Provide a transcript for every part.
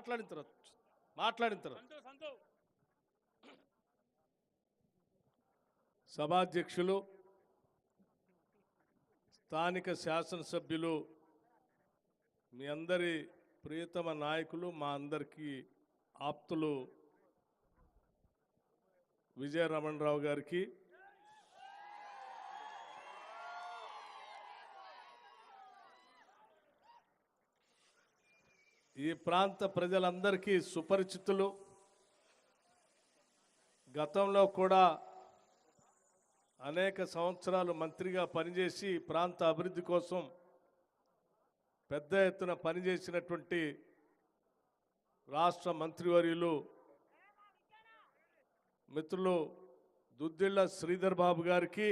మాట్లాడిన తర్వాత సభాధ్యక్షులు, స్థానిక శాసనసభ్యులు, మీ అందరి ప్రియతమ నాయకులు, మా అందరికీ ఆప్తులు విజయ రమణరావు గారికి, ఈ ప్రాంత ప్రజలందరికీ సుపరిచితులు. గతంలో కూడా అనేక సంవత్సరాలు మంత్రిగా పనిచేసి ప్రాంత అభివృద్ధి కోసం పెద్ద ఎత్తున పనిచేసినటువంటి రాష్ట్ర మంత్రివర్యులు మిత్రులు దుద్దిళ్ల శ్రీధర్ బాబు గారికి,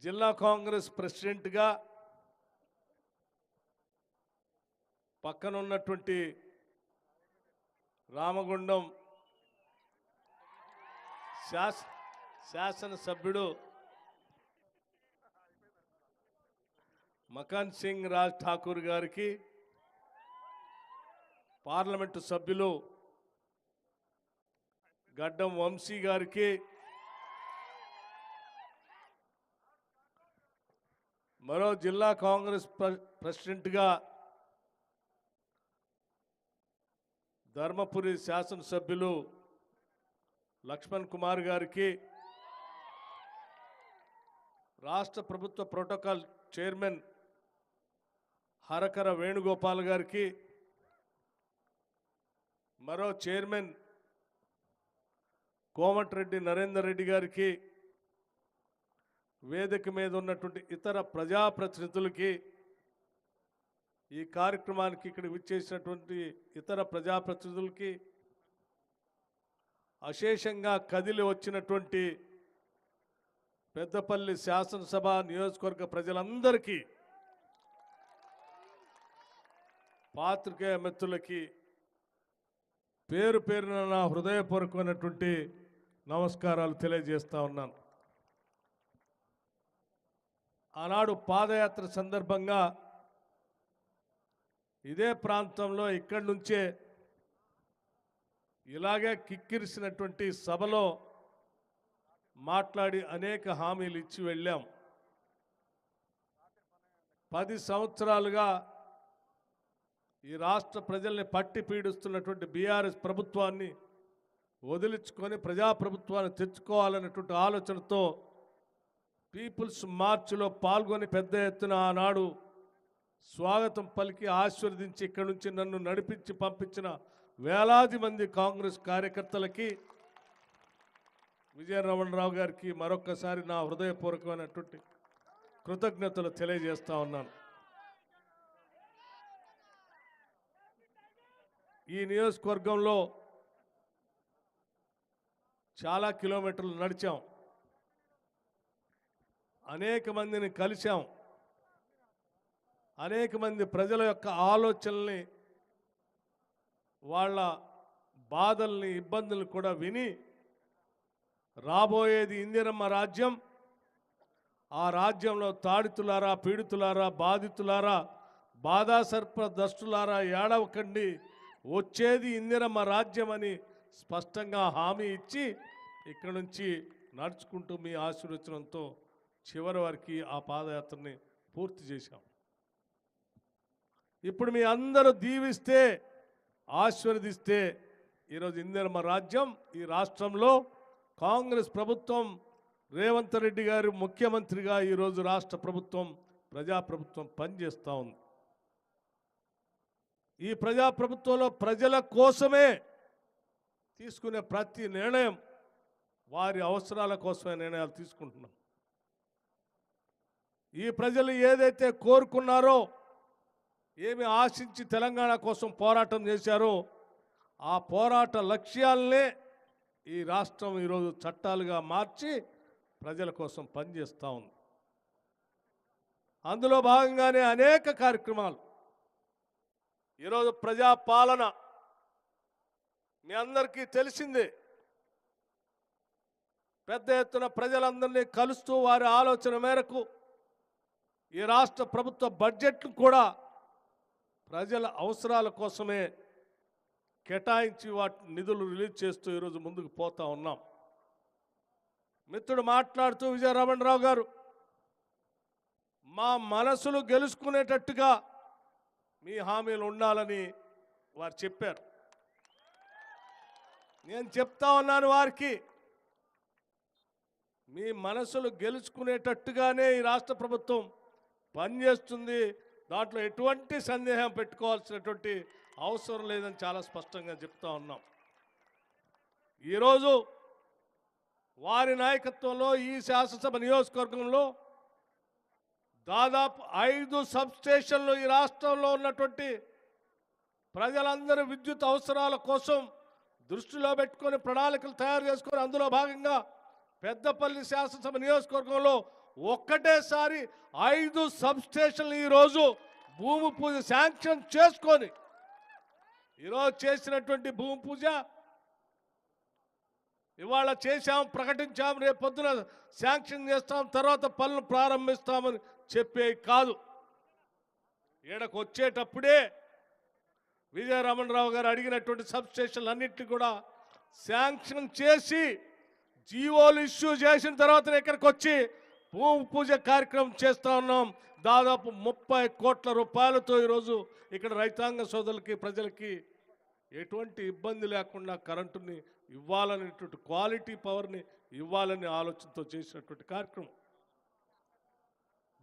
జిల్లా కాంగ్రెస్ ప్రెసిడెంట్గా పక్కనున్నటువంటి రామగుండం శాసనసభ్యుడు మకాన్ సింగ్ రాజ్ ఠాకూర్ గారికి, పార్లమెంటు సభ్యులు గడ్డం వంశీ గారికి, మరో జిల్లా కాంగ్రెస్ ప్రెసిడెంట్గా ధర్మపురి శాసనసభ్యులు లక్ష్మణ్ కుమార్ గారికి, రాష్ట్ర ప్రభుత్వ ప్రోటోకాల్ చైర్మన్ హరకర వేణుగోపాల్ గారికి, మరో చైర్మన్ కోమటిరెడ్డి నరేందర్ రెడ్డి గారికి, వేదిక మీద ఉన్నటువంటి ఇతర ప్రజాప్రతినిధులకి, ఈ కార్యక్రమానికి ఇక్కడికి విచ్చేసినటువంటి ఇతర ప్రజాప్రతినిధులకి, అశేషంగా కదిలి వచ్చినటువంటి పెద్దపల్లి శాసనసభ నియోజకవర్గ ప్రజలందరికీ, పాత్రికేయ మిత్రులకి పేరు పేరున నా హృదయపూర్వకమైనటువంటి నమస్కారాలు తెలియజేస్తా ఉన్నాను. ఆనాడు పాదయాత్ర సందర్భంగా ఇదే ప్రాంతంలో ఇక్కడి నుంచే ఇలాగే కిక్కిరిసినటువంటి సభలో మాట్లాడి అనేక హామీలు ఇచ్చి వెళ్ళాం. 10 సంవత్సరాలుగా ఈ రాష్ట్ర ప్రజల్ని పట్టి పీడిస్తున్నటువంటి బీఆర్ఎస్ ప్రభుత్వాన్ని వదిలించుకొని ప్రజాప్రభుత్వాన్ని తెచ్చుకోవాలన్నటువంటి ఆలోచనతో పీపుల్స్ మార్చ్లో పాల్గొని పెద్ద ఎత్తున ఆనాడు స్వాగతం పలికి ఆశీర్వదించి ఇక్కడి నుంచి నన్ను నడిపించి పంపించిన వేలాది మంది కాంగ్రెస్ కార్యకర్తలకి, విజయ రమణరావు గారికి మరొక్కసారి నా హృదయపూర్వకమైనటువంటి కృతజ్ఞతలు తెలియజేస్తా ఉన్నాను. ఈ నియోజకవర్గంలో చాలా కిలోమీటర్లు నడిచాం, అనేక మందిని కలిశాం, అనేక మంది ప్రజల యొక్క ఆలోచనల్ని, వాళ్ళ బాధల్ని, ఇబ్బందులను కూడా విని రాబోయేది ఇందిరమ్మ రాజ్యం, ఆ రాజ్యంలో తాడితులారా, పీడితులారా, బాధితులారా, బాధాసర్పదస్తులారా ఏడవకండి, వచ్చేది ఇందిరమ్మ రాజ్యం అని స్పష్టంగా హామీ ఇచ్చి ఇక్కడ నుంచి నడుచుకుంటూ మీ ఆశీర్వచనంతో చివరి వరకు ఆ పాదయాత్రని పూర్తి చేశాం. ఇప్పుడు మీ అందరూ దీవిస్తే, ఆశీర్వదిస్తే ఈరోజు ఇందిరమ్మ రాజ్యం ఈ రాష్ట్రంలో కాంగ్రెస్ ప్రభుత్వం, రేవంత్ రెడ్డి గారు ముఖ్యమంత్రిగా ఈరోజు రాష్ట్ర ప్రభుత్వం, ప్రజాప్రభుత్వం పనిచేస్తూ ఉంది. ఈ ప్రజాప్రభుత్వంలో ప్రజల కోసమే తీసుకునే ప్రతి నిర్ణయం వారి అవసరాల కోసమే నిర్ణయాలు తీసుకుంటున్నాం. ఈ ప్రజలు ఏదైతే కోరుకున్నారో, ఏమి ఆశించి తెలంగాణ కోసం పోరాటం చేశారో, ఆ పోరాట లక్ష్యాలనే ఈ రాష్ట్రం ఈరోజు చట్టాలుగా మార్చి ప్రజల కోసం పనిచేస్తూ ఉంది. అందులో భాగంగానే అనేక కార్యక్రమాలు. ఈరోజు ప్రజాపాలన మీ అందరికీ తెలిసిందే. పెద్ద ఎత్తున ప్రజలందరినీ కలుస్తూ వారి ఆలోచన మేరకు ఈ రాష్ట్ర ప్రభుత్వ బడ్జెట్లు కూడా ప్రజల అవసరాల కోసమే కేటాయించి వాటి నిధులు రిలీజ్ చేస్తూ ఈరోజు ముందుకు పోతా ఉన్నాం. మిత్రుడు మాట్లాడుతూ విజయరమణరావు గారు మా మనసులు గెలుచుకునేటట్టుగా మీ హామీలు ఉండాలని వారు చెప్పారు. నేను చెప్తా ఉన్నాను వారికి, మీ మనసులు గెలుచుకునేటట్టుగానే ఈ రాష్ట్ర ప్రభుత్వం పనిచేస్తుంది, దాంట్లో ఎటువంటి సందేహం పెట్టుకోవాల్సినటువంటి అవసరం లేదని చాలా స్పష్టంగా చెప్తా ఉన్నాం. ఈరోజు వారి నాయకత్వంలో ఈ శాసనసభ నియోజకవర్గంలో దాదాపు 5 సబ్స్టేషన్లు ఈ రాష్ట్రంలో ఉన్నటువంటి ప్రజలందరూ విద్యుత్ అవసరాల కోసం దృష్టిలో పెట్టుకొని ప్రణాళికలు తయారు చేసుకొని అందులో భాగంగా పెద్దపల్లి శాసనసభ నియోజకవర్గంలో ఒక్కటేసారి 5 సబ్స్టేషన్లు ఈరోజు భూమి పూజ శాంక్షన్ చేసుకొని ఈరోజు చేసినటువంటి భూమి పూజ ఇవాళ చేశాం, ప్రకటించాం, రేపు పొద్దున శాంక్షన్ చేస్తాం, తర్వాత పనులు ప్రారంభిస్తామని చెప్పే కాదు. ఈడకు వచ్చేటప్పుడే విజయరమణరావు గారు అడిగినటువంటి సబ్స్టేషన్లు అన్నింటినీ కూడా శాంక్షన్ చేసి జీవోలు ఇష్యూ చేసిన తర్వాత ఇక్కడికి వచ్చి భూమి పూజ కార్యక్రమం చేస్తూ ఉన్నాం. దాదాపు 30 కోట్ల రూపాయలతో ఈరోజు ఇక్కడ రైతాంగ సోదరులకి ప్రజలకి ఎటువంటి ఇబ్బంది లేకుండా కరెంటుని ఇవ్వాలనేటువంటి క్వాలిటీ పవర్ని ఇవ్వాలనే ఆలోచనతో చేసినటువంటి కార్యక్రమం.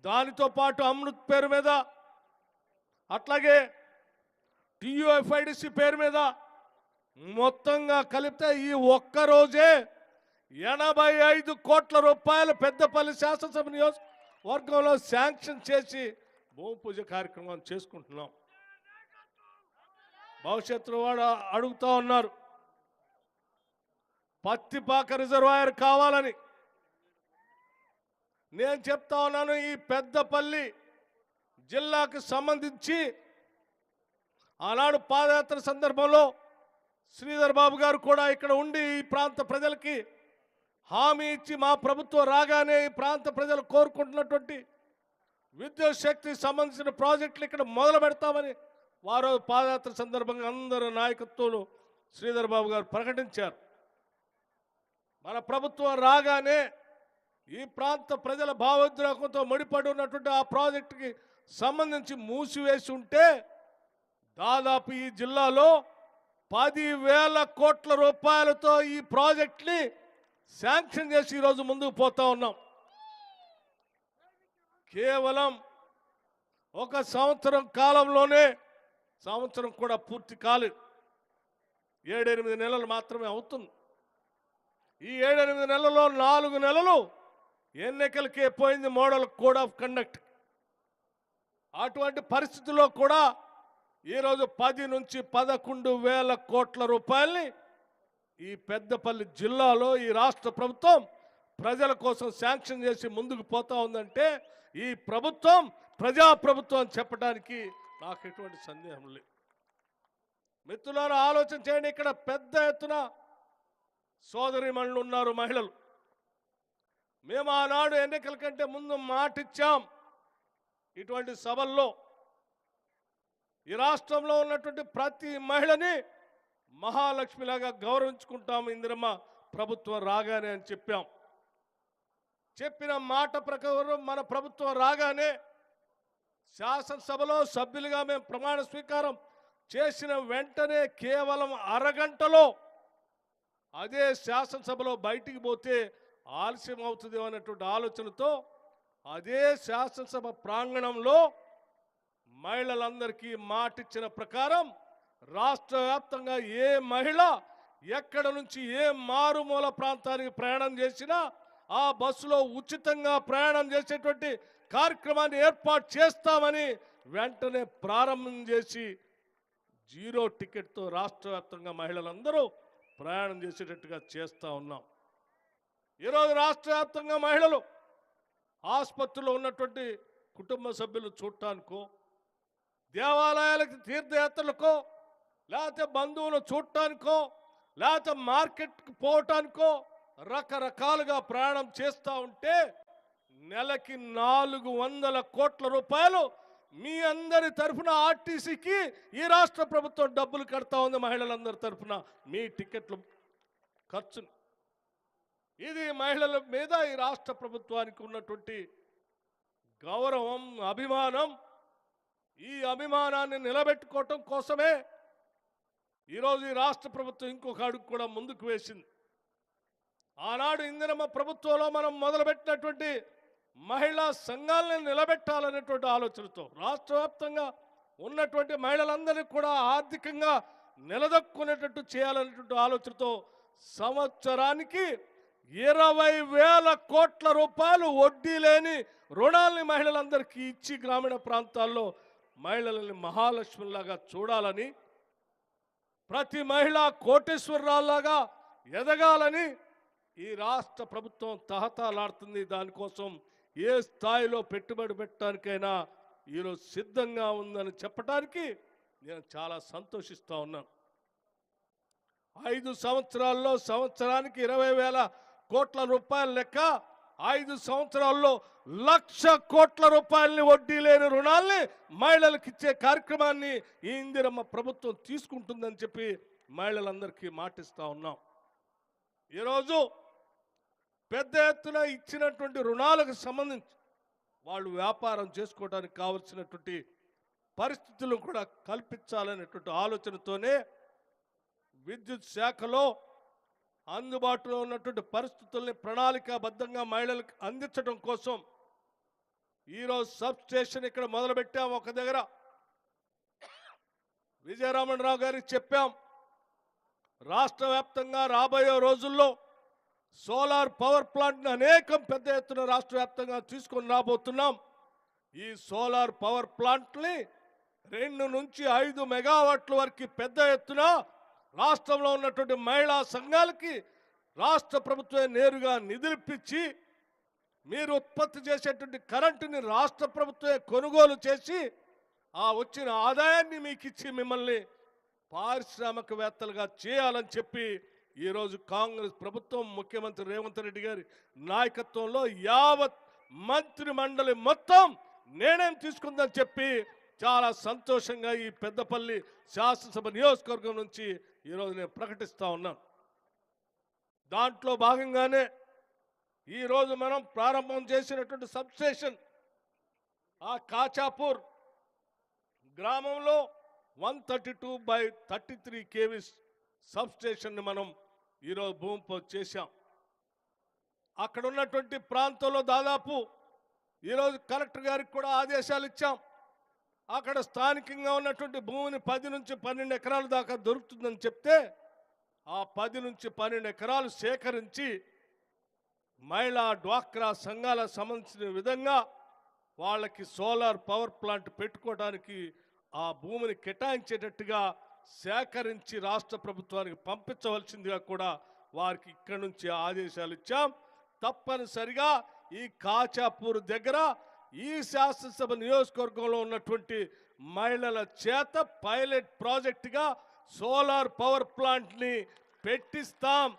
దానితో పాటు అమృత్ పేరు మీద అట్లాగే టీయూఎఫ్ఐడిసి పేరు మీద మొత్తంగా కలిపితే ఈ ఒక్కరోజే 85 కోట్ల రూపాయలు పెద్దపల్లి శాసనసభ నియోజకవర్గంలో శాంక్షన్ చేసి భూమి పూజ కార్యక్రమం చేసుకుంటున్నాం. భవిష్యత్తులో వాడు అడుగుతూ ఉన్నారు పత్తిపాక రిజర్వాయర్ కావాలని. నేను చెప్తా ఉన్నాను, ఈ పెద్దపల్లి జిల్లాకు సంబంధించి ఆనాడు పాదయాత్ర సందర్భంలో శ్రీధర్ బాబు గారు కూడా ఇక్కడ ఉండి ఈ ప్రాంత ప్రజలకి హామీ ఇచ్చి మా ప్రభుత్వం రాగానే ఈ ప్రాంత ప్రజలు కోరుకుంటున్నటువంటి విద్యుత్ శక్తికి సంబంధించిన ప్రాజెక్టులు ఇక్కడ మొదలు పెడతామని వారు పాదయాత్ర సందర్భంగా అందరూ నాయకత్వంలో శ్రీధర్ బాబు గారు ప్రకటించారు. మన ప్రభుత్వం రాగానే ఈ ప్రాంత ప్రజల భావోద్రేకంతో ముడిపడి ఉన్నటువంటి ఆ ప్రాజెక్టుకి సంబంధించి మూసివేసి ఉంటే దాదాపు ఈ జిల్లాలో 10,000 కోట్ల రూపాయలతో ఈ ప్రాజెక్ట్ని శాంక్షన్ చేసి ఈరోజు ముందుకు పోతా ఉన్నాం. కేవలం ఒక సంవత్సరం కాలంలోనే, సంవత్సరం కూడా పూర్తి కాలేదు, 7-8 నెలలు మాత్రమే అవుతుంది. ఈ 7-8 నెలల్లో 4 నెలలు ఎన్నికలకే పోయింది మోడల్ కోడ్ ఆఫ్ కండక్ట్. అటువంటి పరిస్థితుల్లో కూడా ఈరోజు 10 నుంచి 11,000 కోట్ల రూపాయల్ని ఈ పెద్దపల్లి జిల్లాలో ఈ రాష్ట్ర ప్రభుత్వం ప్రజల కోసం శాంక్షన్ చేసి ముందుకు పోతా ఉందంటే ఈ ప్రభుత్వం ప్రజాప్రభుత్వం అని చెప్పడానికి నాకు ఎటువంటి సందేహం లేదు. మిత్రులారా, ఆలోచన చేయండి. ఇక్కడ పెద్ద ఎత్తున సోదరీమణులు ఉన్నారు, మహిళలు. మేము ఆనాడు ఎన్నికల కంటే ముందు మాటిచ్చాం, ఇటువంటి సభల్లో ఈ రాష్ట్రంలో ఉన్నటువంటి ప్రతి మహిళని మహాలక్ష్మిలాగా గౌరవించుకుంటాము ఇందిరమ్మ ప్రభుత్వం రాగానే అని చెప్పాం. చెప్పిన మాట ప్రకారం మన ప్రభుత్వం రాగానే శాసనసభలో సభ్యులుగా మేము ప్రమాణ స్వీకారం చేసిన వెంటనే కేవలం అరగంటలో అదే శాసనసభలో బయటికి పోతే ఆలస్యం అవుతుంది అన్నటువంటి ఆలోచనతో అదే శాసనసభ ప్రాంగణంలో మహిళలందరికీ మాటిచ్చిన ప్రకారం రాష్ట్ర వ్యాప్తంగా ఏ మహిళ ఎక్కడ నుంచి ఏ మారుమూల ప్రాంతానికి ప్రయాణం చేసినా ఆ బస్సులో ఉచితంగా ప్రయాణం చేసేటువంటి కార్యక్రమాన్ని ఏర్పాటు చేస్తామని వెంటనే ప్రారంభం చేసి 0 టికెట్తో రాష్ట్ర వ్యాప్తంగా మహిళలందరూ ప్రయాణం చేసేటట్టుగా చేస్తూ ఉన్నాం. ఈరోజు రాష్ట్ర వ్యాప్తంగా మహిళలు ఆసుపత్రిలో ఉన్నటువంటి కుటుంబ సభ్యులు చూడటానికో, దేవాలయాలకు తీర్థయాత్రలకో, లేకపోతే బంధువులు చూడటానికో, లేకపోతే మార్కెట్కి పోవటానికో రకరకాలుగా ప్రయాణం చేస్తూ ఉంటే నెలకి 400 కోట్ల రూపాయలు మీ అందరి తరఫున ఆర్టీసీకి ఈ రాష్ట్ర ప్రభుత్వం డబ్బులు కడతా ఉంది. మహిళలందరి తరఫున మీ టికెట్లు ఖర్చు. ఇది మహిళల మీద ఈ రాష్ట్ర ప్రభుత్వానికి ఉన్నటువంటి గౌరవం, అభిమానం. ఈ అభిమానాన్ని నిలబెట్టుకోవటం కోసమే ఈరోజు ఈ రాష్ట్ర ప్రభుత్వం ఇంకొక అడుగు కూడా ముందుకు వేసింది. ఆనాడు ఇందిరమ్మ ప్రభుత్వంలో మనం మొదలుపెట్టినటువంటి మహిళా సంఘాలను నిలబెట్టాలనేటువంటి ఆలోచనతో రాష్ట్ర వ్యాప్తంగా ఉన్నటువంటి మహిళలందరినీ కూడా ఆర్థికంగా నిలదొక్కునేటట్టు చేయాలనేటువంటి ఆలోచనతో సంవత్సరానికి 20,000 కోట్ల రూపాయలు వడ్డీ లేని రుణాలని మహిళలందరికీ ఇచ్చి గ్రామీణ ప్రాంతాల్లో మహిళలని మహాలక్ష్మిలాగా చూడాలని, ప్రతి మహిళ కోటేశ్వరరావులాగా ఎదగాలని ఈ రాష్ట్ర ప్రభుత్వం తహతలాడుతుంది. దానికోసం ఏ స్థాయిలో పెట్టుబడి పెట్టడానికైనా ఈరోజు సిద్ధంగా ఉందని చెప్పడానికి నేను చాలా సంతోషిస్తూ ఉన్నాను. 5 సంవత్సరాల్లో సంవత్సరానికి 20,000 కోట్ల రూపాయల లెక్క 5 సంవత్సరాల్లో 1,00,000 కోట్ల రూపాయలని వడ్డీ లేని రుణాల్ని మహిళలకు ఇచ్చే కార్యక్రమాన్ని ఈ ఇందిరమ్మ ప్రభుత్వం తీసుకుంటుందని చెప్పి మహిళలందరికీ మాటిస్తూ ఉన్నాం. ఈరోజు పెద్ద ఎత్తున ఇచ్చినటువంటి రుణాలకు సంబంధించి వాళ్ళు వ్యాపారం చేసుకోవడానికి కావలసినటువంటి పరిస్థితులను కూడా కల్పించాలనేటువంటి ఆలోచనతోనే విద్యుత్ శాఖలో అందుబాటులో ఉన్నటువంటి పరిస్థితుల్ని ప్రణాళికాబద్ధంగా మహిళలకు అందించడం కోసం ఈరోజు సబ్ స్టేషన్ ఇక్కడ మొదలుపెట్టాం. ఒక దగ్గర విజయరామన్రావు గారికి చెప్పాం, రాష్ట్ర వ్యాప్తంగా రాబోయే రోజుల్లో సోలార్ పవర్ ప్లాంట్ని అనేకం పెద్ద ఎత్తున రాష్ట్ర వ్యాప్తంగా తీసుకొని రాబోతున్నాం. ఈ సోలార్ పవర్ ప్లాంట్ని 2 నుంచి 5 మెగావాట్ల వరకు పెద్ద ఎత్తున రాష్ట్రంలో ఉన్నటువంటి మహిళా సంఘాలకి రాష్ట్ర ప్రభుత్వమే నేరుగా నిధులిప్పించి, మీరు ఉత్పత్తి చేసేటువంటి కరెంటుని రాష్ట్ర ప్రభుత్వమే కొనుగోలు చేసి ఆ వచ్చిన ఆదాయాన్ని మీకు ఇచ్చి మిమ్మల్ని పారిశ్రామికవేత్తలుగా చేయాలని చెప్పి ఈరోజు కాంగ్రెస్ ప్రభుత్వం ముఖ్యమంత్రి రేవంత్ రెడ్డి గారి నాయకత్వంలో యావత్ మంత్రి మండలి మొత్తం నిర్ణయం తీసుకుందని చెప్పి చాలా సంతోషంగా ఈ పెద్దపల్లి శాసనసభ నియోజకవర్గం నుంచి ఈరోజు నేను ప్రకటిస్తా ఉన్నాను. దాంట్లో భాగంగానే ఈరోజు మనం ప్రారంభం చేసినటువంటి సబ్స్టేషన్ ఆ కాచాపూర్ గ్రామంలో 132/33 kV సబ్స్టేషన్ని మనం ఈరోజు భూమి పూజ చేశాం. అక్కడ ఉన్నటువంటి ప్రాంతంలో దాదాపు ఈరోజు కలెక్టర్ గారికి కూడా ఆదేశాలు ఇచ్చాం. అక్కడ స్థానికంగా ఉన్నటువంటి భూమిని 10 నుంచి 12 ఎకరాల దాకా దొరుకుతుందని చెప్తే ఆ 10 నుంచి 12 ఎకరాలు సేకరించి మహిళా డ్వాక్రా సంఘాలకు సంబంధించిన విధంగా వాళ్ళకి సోలార్ పవర్ ప్లాంట్ పెట్టుకోవడానికి ఆ భూమిని కేటాయించేటట్టుగా సేకరించి రాష్ట్ర ప్రభుత్వానికి పంపించవలసిందిగా కూడా వారికి ఇక్కడి నుంచి ఆదేశాలు ఇచ్చాం. తప్పనిసరిగా ఈ కాచాపూర్ దగ్గర ఈ శాసనసభ నియోజకవర్గంలో ఉన్నటువంటి మహిళల చేత పైలట్ ప్రాజెక్టుగా సోలార్ పవర్ ప్లాంట్ని పెట్టిస్తాం.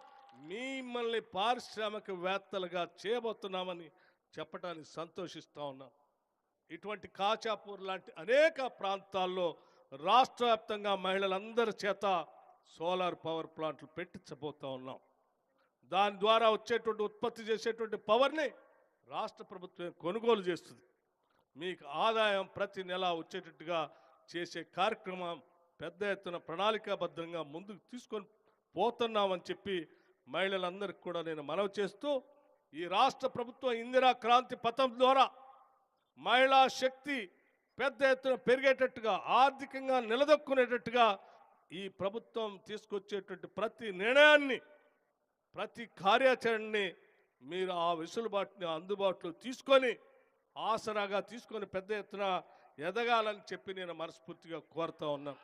మిమ్మల్ని పారిశ్రామికవేత్తలుగా చేయబోతున్నామని చెప్పడానికి సంతోషిస్తూ ఉన్నాం. ఇటువంటి కాచాపూర్ లాంటి అనేక ప్రాంతాల్లో రాష్ట్ర వ్యాప్తంగా మహిళలందరి చేత సోలార్ పవర్ ప్లాంట్లు పెట్టించబోతూ ఉన్నాం. దాని ద్వారా వచ్చేటువంటి ఉత్పత్తి చేసేటువంటి పవర్ని రాష్ట్ర ప్రభుత్వం కొనుగోలు చేస్తుంది. మీకు ఆదాయం ప్రతి నెల వచ్చేటట్టుగా చేసే కార్యక్రమం పెద్ద ఎత్తున ప్రణాళికాబద్ధంగా ముందుకు తీసుకొని పోతున్నామని చెప్పి మహిళలందరికీ కూడా నేను మనవి చేస్తూ, ఈ రాష్ట్ర ప్రభుత్వం ఇందిరా క్రాంతి పథం ద్వారా మహిళా శక్తి పెద్ద ఎత్తున పెరిగేటట్టుగా, ఆర్థికంగా నిలదొక్కునేటట్టుగా ఈ ప్రభుత్వం తీసుకొచ్చేటువంటి ప్రతి నిర్ణయాన్ని, ప్రతి కార్యాచరణని మీరు ఆ వెసులుబాటుని అందుబాటులో తీసుకొని ఆసరాగా తీసుకొని పెద్ద ఎత్తున ఎదగాలని చెప్పి నేను మనస్ఫూర్తిగా కోరుతా ఉన్నాను.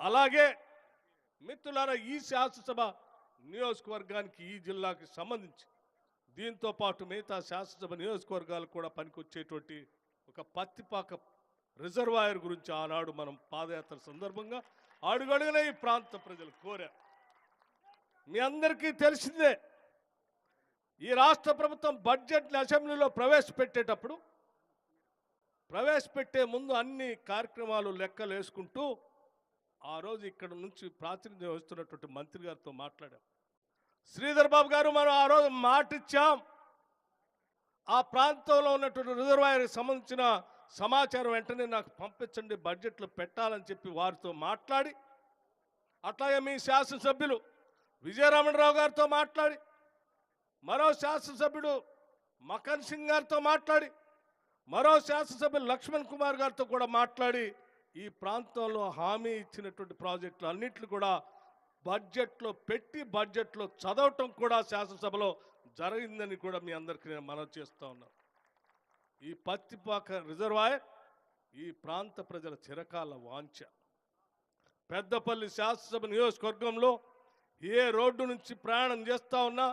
అలాగే మిత్రులారా, ఈ శాసనసభ నియోజకవర్గానికి, ఈ జిల్లాకి సంబంధించి దీంతో పాటు మిగతా శాసనసభ నియోజకవర్గాలు కూడా పనికొచ్చేటువంటి ఒక పత్తిపాక రిజర్వాయర్ గురించి ఆనాడు మనం పాదయాత్ర సందర్భంగా అడుగడుగునే ఈ ప్రాంత ప్రజలు కోరారు. మీ అందరికీ తెలిసిందే, ఈ రాష్ట్ర ప్రభుత్వం బడ్జెట్ని అసెంబ్లీలో ప్రవేశపెట్టే ముందు అన్ని కార్యక్రమాలు లెక్కలు వేసుకుంటూ ఆ రోజు ఇక్కడ నుంచి ప్రాతినిధ్యం వస్తున్నటువంటి మంత్రి గారితో మాట్లాడాం. శ్రీధర్ బాబు గారు, మనం ఆ రోజు మాటిచ్చాం, ఆ ప్రాంతంలో ఉన్నటువంటి రిజర్వాయర్కి సంబంధించిన సమాచారం వెంటనే నాకు పంపించండి, బడ్జెట్లో పెట్టాలని చెప్పి వారితో మాట్లాడి, అట్లాగే మీ శాసనసభ్యులు విజయరామరావు గారితో మాట్లాడి, మరో శాసనసభ్యుడు మకన్ సింగ్ గారితో మాట్లాడి, మరో శాసనసభ్యులు లక్ష్మణ్ కుమార్ గారితో కూడా మాట్లాడి, ఈ ప్రాంతంలో హామీ ఇచ్చినటువంటి ప్రాజెక్టులు అన్నింటినీ కూడా బడ్జెట్లో పెట్టి బడ్జెట్లో చదవటం కూడా శాసనసభలో జరిగిందని కూడా మీ అందరికీ నేను మనవి చేస్తూ ఉన్నాను. ఈ పత్తిపాక రిజర్వాయర్ ఈ ప్రాంత ప్రజల చిరకాల వాంఛ. పెద్దపల్లి శాసనసభ నియోజకవర్గంలో ఏ రోడ్డు నుంచి ప్రయాణం చేస్తూ ఉన్నా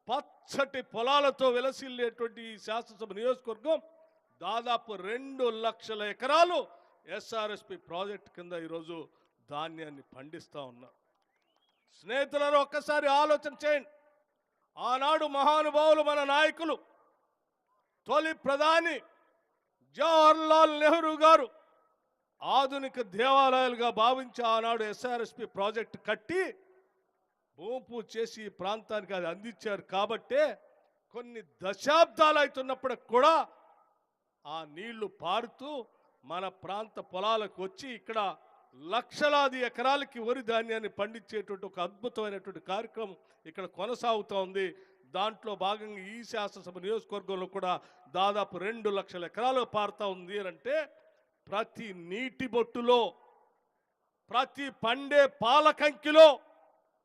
పచ్చటి పొలాలతో వెలసిల్లేటువంటి ఈ శాసనసభ నియోజకవర్గం దాదాపు 2 లక్షల ఎకరాలు ఎస్ఆర్ఎస్పి ప్రాజెక్ట్ కింద ఈరోజు ధాన్యాన్ని పండిస్తూ ఉన్నా. స్నేహితులను ఒక్కసారి ఆలోచన చేయండి. ఆనాడు మహానుభావులు, మన నాయకులు, తొలి ప్రధాని జవహర్లాల్ నెహ్రూ గారు ఆధునిక దేవాలయాలుగా భావించి ఆనాడు ఎస్ఆర్ఎస్పి ప్రాజెక్టు కట్టి భూమి పూజ చేసి ఈ ప్రాంతానికి అది అందించారు. కాబట్టే కొన్ని దశాబ్దాలు అవుతున్నప్పటికి కూడా ఆ నీళ్లు పారుతూ మన ప్రాంత పొలాలకు వచ్చి ఇక్కడ లక్షలాది ఎకరాలకి వరి ధాన్యాన్ని పండించేటువంటి ఒక అద్భుతమైనటువంటి కార్యక్రమం ఇక్కడ కొనసాగుతూ ఉంది. దాంట్లో భాగంగా ఈ శాసనసభ నియోజకవర్గంలో కూడా దాదాపు 2 లక్షల ఎకరాలు పారుతూ ఉంది అంటే ప్రతి నీటి బొట్టులో, ప్రతి పండే పాలకంకిలో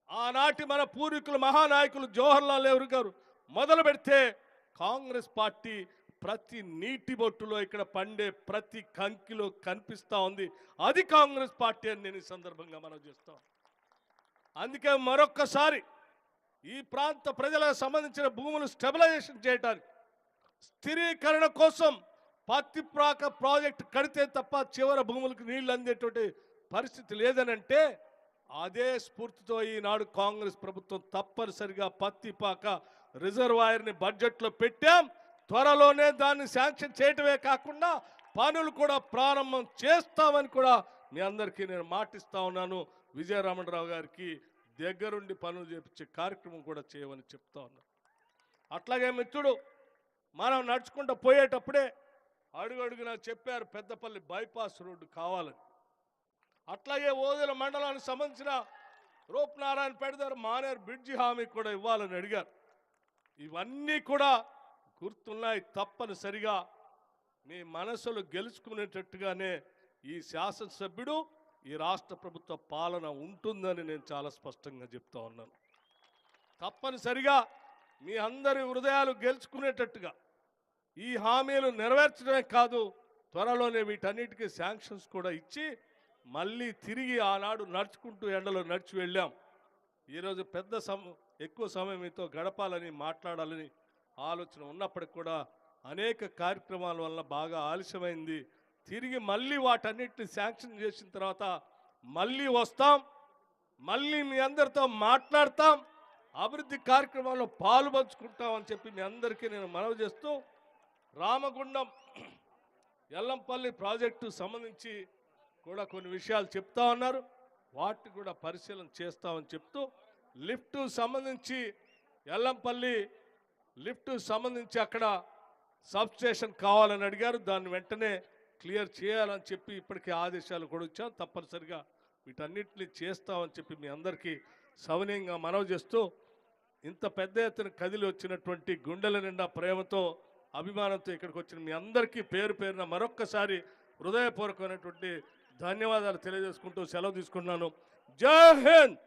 ఆనాటి మన పూర్వీకులు మహానాయకులు జవహర్లాల్ నెహ్రూ గారు మొదలు పెడితే కాంగ్రెస్ పార్టీ ప్రతి నీటి బొట్టులో ఇక్కడ పండే ప్రతి కంకిలో కనిపిస్తూ ఉంది. అది కాంగ్రెస్ పార్టీ అని నేను ఈ సందర్భంగా మనం చేస్తాం. అందుకే మరొక్కసారి ఈ ప్రాంత ప్రజలకు సంబంధించిన భూములు స్టెబిలైజేషన్ చేయడానికి, స్థిరీకరణ కోసం పత్తిపాక ప్రాజెక్టు కడితే తప్ప చివరి భూములకు నీళ్లు అందేటువంటి పరిస్థితి లేదనంటే అదే స్ఫూర్తితో ఈనాడు కాంగ్రెస్ ప్రభుత్వం తప్పనిసరిగా పత్తిపాక రిజర్వాయర్ని బడ్జెట్లో పెట్టాం. త్వరలోనే దాన్ని శాంక్షన్ చేయటమే కాకుండా పనులు కూడా ప్రారంభం చేస్తామని కూడా మీ అందరికీ నేను మాటిస్తా ఉన్నాను. విజయరామరావు గారికి దగ్గరుండి పనులు చేపించే కార్యక్రమం కూడా చేయమని చెప్తా ఉన్నాను. అట్లాగే మిత్రుడు, మనం నడుచుకుంటూ పోయేటప్పుడే అడుగడుగునా చెప్పారు పెద్దపల్లి బైపాస్ రోడ్డు కావాలని. అట్లాగే ఓదెల మండలానికి సంబంధించిన రూపనారాయణపేట దగ్గర మానేరు బ్రిడ్జి హామీ కూడా ఇవ్వాలని అడిగారు. ఇవన్నీ కూడా గుర్తున్నాయి. తప్పనిసరిగా మీ మనసులు గెలుచుకునేటట్టుగానే ఈ శాసనసభ్యుడు, ఈ రాష్ట్ర ప్రభుత్వ పాలన ఉంటుందని నేను చాలా స్పష్టంగా చెప్తా ఉన్నాను. తప్పనిసరిగా మీ అందరి హృదయాలు గెలుచుకునేటట్టుగా ఈ హామీలు నెరవేర్చడమే కాదు, త్వరలోనే వీటన్నిటికీ శాంక్షన్స్ కూడా ఇచ్చి మళ్ళీ తిరిగి ఆనాడు నడుచుకుంటూ ఎండలో నడిచి వెళ్ళాం. ఈరోజు ఎక్కువ సమయం మీతో గడపాలని, మాట్లాడాలని ఆలోచన ఉన్నప్పటికి కూడా అనేక కార్యక్రమాల వల్ల బాగా ఆలస్యమైంది. తిరిగి మళ్ళీ వాటన్నిటిని శాంక్షన్ చేసిన తర్వాత మళ్ళీ వస్తాం, మళ్ళీ మీ అందరితో మాట్లాడతాం, అభివృద్ధి కార్యక్రమాల్లో పాలు పంచుకుంటామని చెప్పి మీ అందరికీ నేను మనవి చేస్తూ, రామగుండం ఎల్లంపల్లి ప్రాజెక్టు సంబంధించి కూడా కొన్ని విషయాలు చెప్తా ఉన్నారు. వాటిని కూడా పరిశీలన చేస్తామని చెప్తూ, లిఫ్ట్ సంబంధించి ఎల్లంపల్లి లిఫ్ట్ సంబంధించి అక్కడ సబ్స్టేషన్ కావాలని అడిగారు. దాన్ని వెంటనే క్లియర్ చేయాలని చెప్పి ఇప్పటికే ఆదేశాలు కూడా ఇచ్చాం. తప్పనిసరిగా వీటన్నిటిని చేస్తామని చెప్పి మీ అందరికీ సవినయంగా మనవి చేస్తూ, ఇంత పెద్ద ఎత్తున కదిలి వచ్చినటువంటి గుండెల నిండా ప్రేమతో, అభిమానంతో ఇక్కడికి వచ్చిన మీ అందరికీ పేరు పేరున మరొక్కసారి హృదయపూర్వకమైనటువంటి ధన్యవాదాలు తెలియజేసుకుంటూ సెలవు తీసుకుంటున్నాను. జై హింద్.